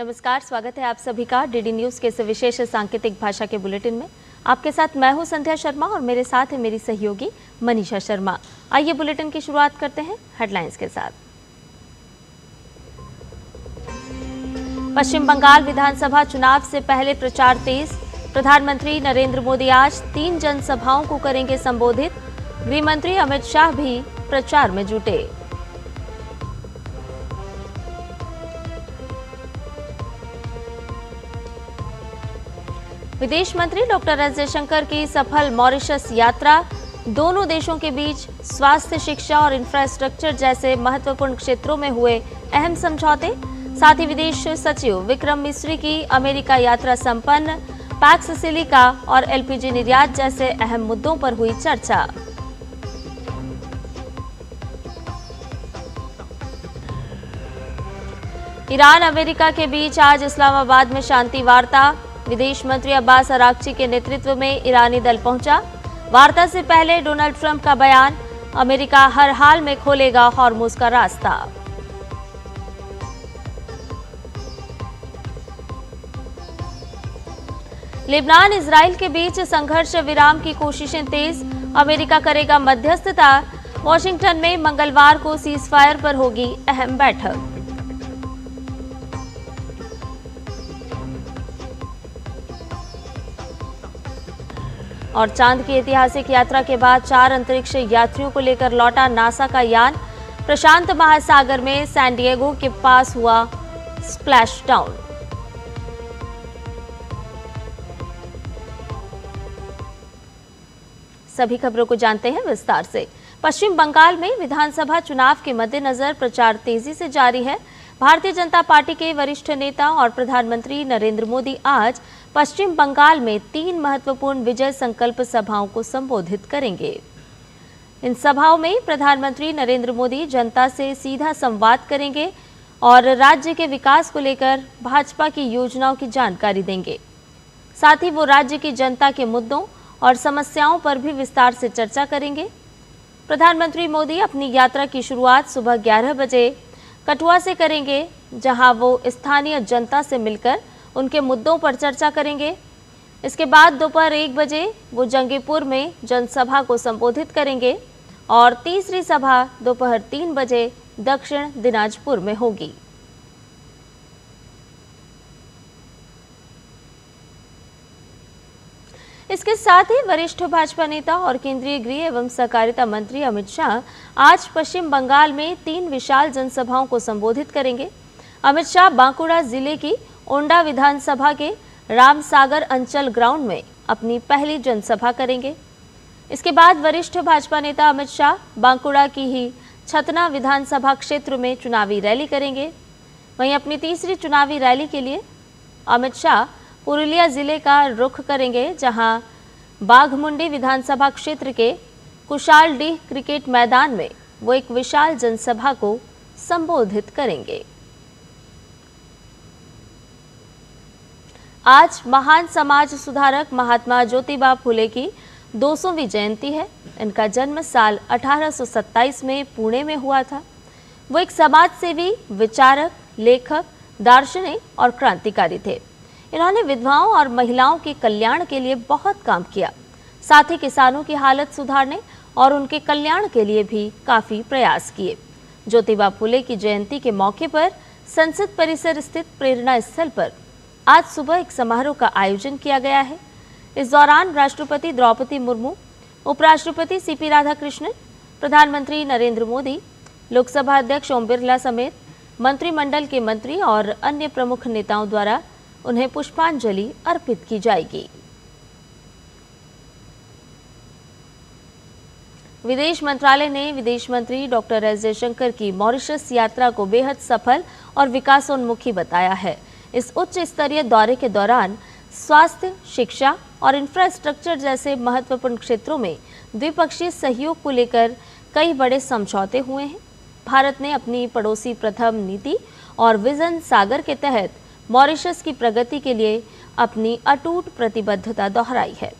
नमस्कार, स्वागत है आप सभी का डीडी न्यूज के इस विशेष सांकेतिक भाषा के बुलेटिन में। आपके साथ मैं हूं संध्या शर्मा और मेरे साथ है मेरी सहयोगी मनीषा शर्मा। आइए बुलेटिन की शुरुआत करते हैं हेडलाइंस के साथ। पश्चिम बंगाल विधानसभा चुनाव से पहले प्रचार तेज। प्रधानमंत्री नरेंद्र मोदी आज 3 जनसभाओं को करेंगे संबोधित। गृह मंत्री अमित शाह भी प्रचार में जुटे। विदेश मंत्री डॉक्टर एस जयशंकर की सफल मॉरिशस यात्रा। दोनों देशों के बीच स्वास्थ्य, शिक्षा और इंफ्रास्ट्रक्चर जैसे महत्वपूर्ण क्षेत्रों में हुए अहम समझौते। साथ ही विदेश सचिव विक्रम मिस्री की अमेरिका यात्रा संपन्न। पैक्स सिलिका और एलपीजी निर्यात जैसे अहम मुद्दों पर हुई चर्चा। ईरान अमेरिका के बीच आज इस्लामाबाद में शांति वार्ता। विदेश मंत्री अब्बास अराक्ची के नेतृत्व में ईरानी दल पहुंचा। वार्ता से पहले डोनाल्ड ट्रंप का बयान, अमेरिका हर हाल में खोलेगा हॉर्मुज का रास्ता। लेबनान इजराइल के बीच संघर्ष विराम की कोशिशें तेज। अमेरिका करेगा मध्यस्थता। वॉशिंगटन में मंगलवार को सीजफायर पर होगी अहम बैठक। और चांद की ऐतिहासिक यात्रा के बाद 4 अंतरिक्ष यात्रियों को लेकर लौटा नासा का यान। प्रशांत महासागर में सैन डिएगो के पास हुआ स्प्लैश डाउन। सभी खबरों को जानते हैं विस्तार से। पश्चिम बंगाल में विधानसभा चुनाव के मद्देनजर प्रचार तेजी से जारी है। भारतीय जनता पार्टी के वरिष्ठ नेता और प्रधानमंत्री नरेंद्र मोदी आज पश्चिम बंगाल में 3 महत्वपूर्ण विजय संकल्प सभाओं को संबोधित करेंगे। इन सभाओं में प्रधानमंत्री नरेंद्र मोदी जनता से सीधा संवाद करेंगे और राज्य के विकास को लेकर भाजपा की योजनाओं की जानकारी देंगे। साथ ही वो राज्य की जनता के मुद्दों और समस्याओं पर भी विस्तार से चर्चा करेंगे। प्रधानमंत्री मोदी अपनी यात्रा की शुरुआत सुबह 11 बजे कठुआ से करेंगे, जहां वो स्थानीय जनता से मिलकर उनके मुद्दों पर चर्चा करेंगे। इसके बाद दोपहर 1 बजे वो जंगीपुर में जनसभा को संबोधित करेंगे और तीसरी सभा दोपहर 3 बजे दक्षिण दिनाजपुर में होगी। इसके साथ ही वरिष्ठ भाजपा नेता और केंद्रीय गृह एवं सहकारिता मंत्री अमित शाह आज पश्चिम बंगाल में 3 विशाल जनसभाओं को संबोधित करेंगे। अमित शाह बांकुड़ा जिले की ओंडा विधानसभा के रामसागर अंचल ग्राउंड में अपनी पहली जनसभा करेंगे। इसके बाद वरिष्ठ भाजपा नेता अमित शाह बांकुड़ा की ही छतना विधानसभा क्षेत्र में चुनावी रैली करेंगे। वहीं अपनी तीसरी चुनावी रैली के लिए अमित शाह पुरुलिया जिले का रुख करेंगे, जहां बाघमुंडी विधानसभा क्षेत्र के कुशालडीह क्रिकेट मैदान में वो एक विशाल जनसभा को संबोधित करेंगे। आज महान समाज सुधारक महात्मा ज्योतिबा फुले की 200वीं जयंती है। इनका जन्म साल 1827 में पुणे में हुआ था। वो एक समाज सेवी, विचारक, लेखक, दार्शनिक और क्रांतिकारी थे। इन्होंने विधवाओं और महिलाओं के कल्याण के लिए बहुत काम किया। साथ ही किसानों की हालत सुधारने और उनके कल्याण के लिए भी काफी प्रयास किए। ज्योतिबा फुले की जयंती के मौके पर संसद परिसर स्थित प्रेरणा स्थल पर आज सुबह एक समारोह का आयोजन किया गया है। इस दौरान राष्ट्रपति द्रौपदी मुर्मू, उपराष्ट्रपति सीपी राधाकृष्णन, प्रधानमंत्री नरेंद्र मोदी, लोकसभा अध्यक्ष ओम बिरला समेत मंत्रिमंडल के मंत्री और अन्य प्रमुख नेताओं द्वारा उन्हें पुष्पांजलि अर्पित की जाएगी। विदेश मंत्रालय ने विदेश मंत्री डॉक्टर एस जयशंकर की मॉरिशस यात्रा को बेहद सफल और विकासोन्मुखी बताया है। इस उच्च स्तरीय दौरे के दौरान स्वास्थ्य, शिक्षा और इंफ्रास्ट्रक्चर जैसे महत्वपूर्ण क्षेत्रों में द्विपक्षीय सहयोग को लेकर कई बड़े समझौते हुए हैं। भारत ने अपनी पड़ोसी प्रथम नीति और विजन सागर के तहत मॉरिशस की प्रगति के लिए अपनी अटूट प्रतिबद्धता दोहराई है।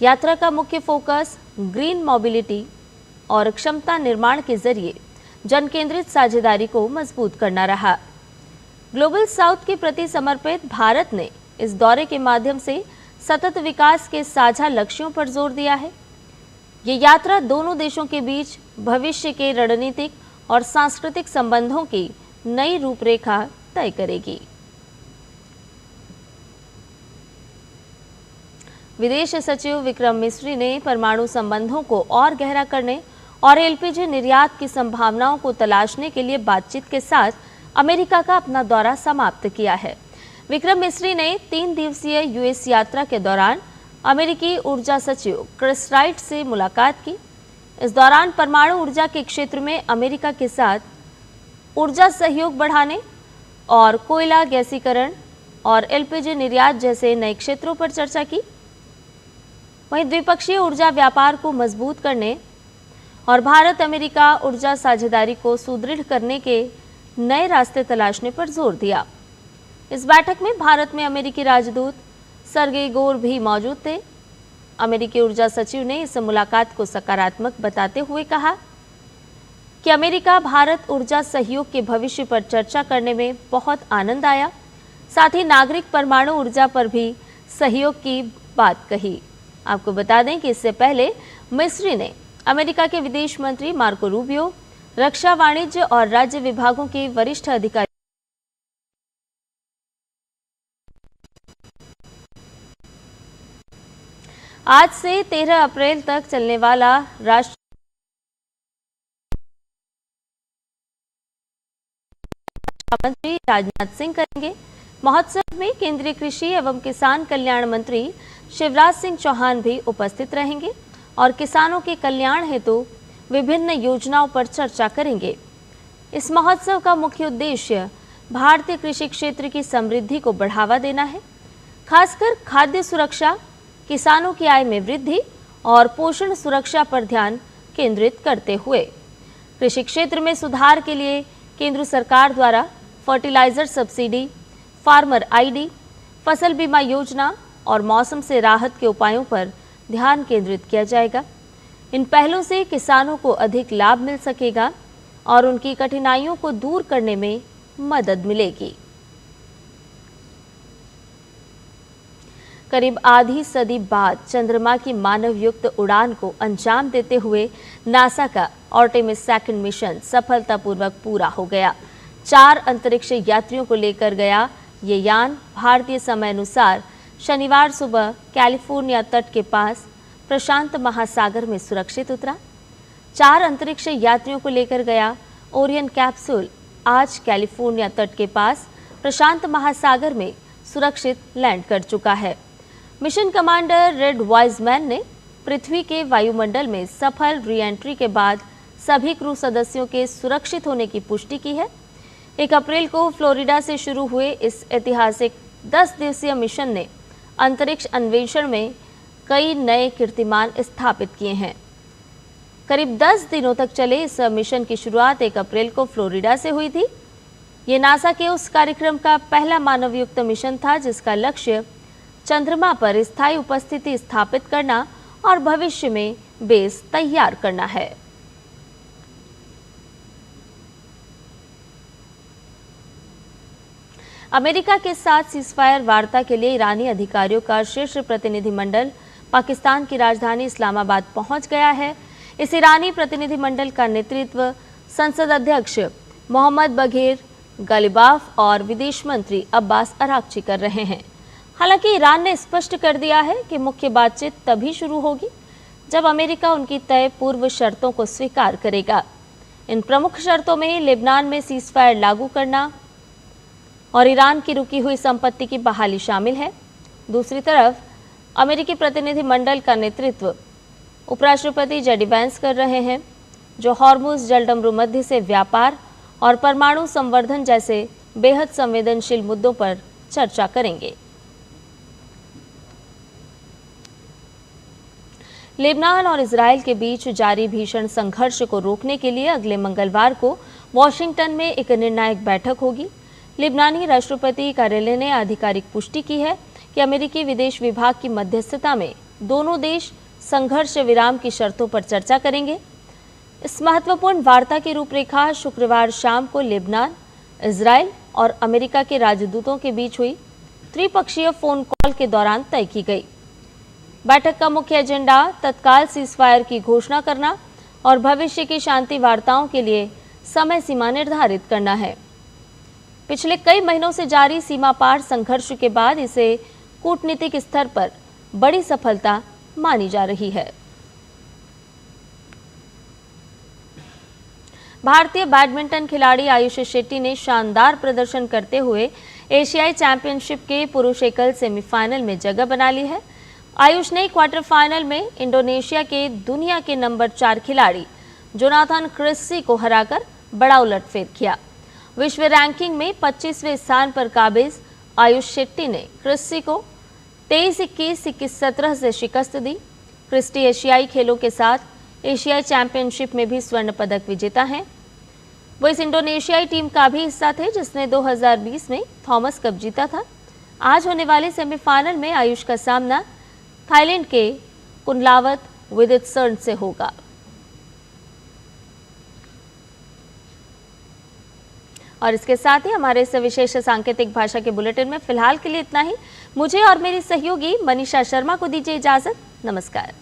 यात्रा का मुख्य फोकस ग्रीन मोबिलिटी और क्षमता निर्माण के जरिए जन केंद्रित साझेदारी को मजबूत करना रहा। ग्लोबल साउथ के प्रति समर्पित भारत ने इस दौरे के माध्यम से सतत विकास के साझा लक्ष्यों पर जोर दिया है। ये यात्रा दोनों देशों के बीच भविष्य के रणनीतिक और सांस्कृतिक संबंधों की नई रूपरेखा तय करेगी। विदेश सचिव विक्रम मिस्री ने परमाणु संबंधों को और गहरा करने और एलपीजी निर्यात की संभावनाओं को तलाशने के लिए बातचीत के साथ अमेरिका का अपना दौरा समाप्त किया है। विक्रम मिस्री ने 3 दिवसीय यूएस यात्रा के दौरान अमेरिकी ऊर्जा सचिव क्रिस राइट से मुलाकात की। इस दौरान परमाणु ऊर्जा के क्षेत्र में अमेरिका के साथ ऊर्जा सहयोग बढ़ाने और कोयला गैसीकरण और एलपीजी निर्यात जैसे नए क्षेत्रों पर चर्चा की। वहीं द्विपक्षीय ऊर्जा व्यापार को मजबूत करने और भारत अमेरिका ऊर्जा साझेदारी को सुदृढ़ करने के नए रास्ते तलाशने पर जोर दिया। इस बैठक में भारत में अमेरिकी राजदूत सर्गेई गोर भी मौजूद थे। अमेरिकी ऊर्जा सचिव ने इस मुलाकात को सकारात्मक बताते हुए कहा कि अमेरिका भारत ऊर्जा सहयोग के भविष्य पर चर्चा करने में बहुत आनंद आया। साथ ही नागरिक परमाणु ऊर्जा पर भी सहयोग की बात कही। आपको बता दें कि इससे पहले मिस्री ने अमेरिका के विदेश मंत्री मार्को रूबियो, रक्षा, वाणिज्य और राज्य विभागों के वरिष्ठ अधिकारी आज से 13 अप्रैल तक चलने वाला राष्ट्रीय मंत्री राजनाथ सिंह करेंगे। महोत्सव में केंद्रीय कृषि एवं किसान कल्याण मंत्री शिवराज सिंह चौहान भी उपस्थित रहेंगे और किसानों के कल्याण हेतु विभिन्न योजनाओं पर चर्चा करेंगे। इस महोत्सव का मुख्य उद्देश्य भारतीय कृषि क्षेत्र की समृद्धि को बढ़ावा देना है, खासकर खाद्य सुरक्षा, किसानों की आय में वृद्धि और पोषण सुरक्षा पर ध्यान केंद्रित करते हुए कृषि क्षेत्र में सुधार के लिए केंद्र सरकार द्वारा फर्टिलाइजर सब्सिडी, फार्मर आईडी, फसल बीमा योजना और मौसम से राहत के उपायों पर ध्यान केंद्रित किया जाएगा। इन पहलों से किसानों को अधिक लाभ मिल सकेगा और उनकी कठिनाइयों को दूर करने में मदद मिलेगी। करीब आधी सदी बाद चंद्रमा की मानवयुक्त उड़ान को अंजाम देते हुए नासा का आर्टेमिस 2 मिशन सफलतापूर्वक पूरा हो गया। 4 अंतरिक्ष यात्रियों को लेकर गया ये यान भारतीय समय अनुसार शनिवार सुबह कैलिफोर्निया तट के पास प्रशांत महासागर में सुरक्षित उतरा। 4 अंतरिक्ष यात्रियों को लेकर गया ओरियन कैप्सूल आज कैलिफोर्निया तट के पास प्रशांत महासागर में सुरक्षित लैंड कर चुका है। मिशन कमांडर रेड वाइजमैन ने पृथ्वी के वायुमंडल में सफल री एंट्री के बाद सभी क्रू सदस्यों के सुरक्षित होने की पुष्टि की है। 1 अप्रैल को फ्लोरिडा से शुरू हुए इस ऐतिहासिक 10 दिवसीय मिशन ने अंतरिक्ष अन्वेषण में कई नए कीर्तिमान स्थापित किए हैं। करीब 10 दिनों तक चले इस मिशन की शुरुआत 1 अप्रैल को फ्लोरिडा से हुई थी। ये नासा के उस कार्यक्रम का पहला मानवयुक्त मिशन था जिसका लक्ष्य चंद्रमा पर स्थायी उपस्थिति स्थापित करना और भविष्य में बेस तैयार करना है। अमेरिका के साथ सीजफायर वार्ता के लिए ईरानी अधिकारियों का शीर्ष प्रतिनिधिमंडल पाकिस्तान की राजधानी इस्लामाबाद पहुंच गया है। इस ईरानी प्रतिनिधिमंडल का नेतृत्व संसद अध्यक्ष मोहम्मद बघेर गालिबाफ और विदेश मंत्री अब्बास अराक्ची कर रहे हैं। हालांकि ईरान ने स्पष्ट कर दिया है कि मुख्य बातचीत तभी शुरू होगी जब अमेरिका उनकी तय पूर्व शर्तों को स्वीकार करेगा। इन प्रमुख शर्तों में लेबनान में सीजफायर लागू करना और ईरान की रुकी हुई संपत्ति की बहाली शामिल है। दूसरी तरफ अमेरिकी प्रतिनिधिमंडल का नेतृत्व उपराष्ट्रपति जेडी वेंस कर रहे हैं, जो हॉर्मुज जलडमरू मध्य से व्यापार और परमाणु संवर्धन जैसे बेहद संवेदनशील मुद्दों पर चर्चा करेंगे। लेबनान और इजराइल के बीच जारी भीषण संघर्ष को रोकने के लिए अगले मंगलवार को वॉशिंगटन में एक निर्णायक बैठक होगी। लेबनानी राष्ट्रपति कार्यालय ने आधिकारिक पुष्टि की है कि अमेरिकी विदेश विभाग की मध्यस्थता में दोनों देश संघर्ष विराम की शर्तों पर चर्चा करेंगे। इस महत्वपूर्ण वार्ता की रूपरेखा शुक्रवार शाम को लेबनान, इजराइल और अमेरिका के राजदूतों के बीच हुई त्रिपक्षीय फोन कॉल के दौरान तय की गई। बैठक का मुख्य एजेंडा तत्काल सीजफायर की घोषणा करना और भविष्य की शांति वार्ताओं के लिए समय सीमा निर्धारित करना है। पिछले कई महीनों से जारी सीमा पार संघर्ष के बाद इसे कूटनीतिक स्तर पर बड़ी सफलता मानी जा रही है। भारतीय बैडमिंटन खिलाड़ी आयुष शेट्टी ने शानदार प्रदर्शन करते हुए एशियाई चैंपियनशिप के पुरुष एकल सेमीफाइनल में जगह बना ली है। आयुष ने क्वार्टर फाइनल में इंडोनेशिया के दुनिया के नंबर 4 खिलाड़ी जोनाथन क्रिस्टी को हराकर बड़ा उलटफेर किया। विश्व रैंकिंग में 25वें स्थान पर काबिज आयुष शेट्टी ने क्रिस्टी को 23-21, 21-17 से शिकस्त दी। क्रिस्टी एशियाई खेलों के साथ एशियाई चैंपियनशिप में भी स्वर्ण पदक विजेता हैं। वो इस इंडोनेशियाई टीम का भी हिस्सा थे जिसने 2020 में थॉमस कप जीता था। आज होने वाले सेमीफाइनल में आयुष का सामना थाईलैंड के कुनलावत विदितसर्न से होगा। और इसके साथ ही हमारे इस विशेष सांकेतिक भाषा के बुलेटिन में फिलहाल के लिए इतना ही। मुझे और मेरी सहयोगी मनीषा शर्मा को दीजिए इजाजत। नमस्कार।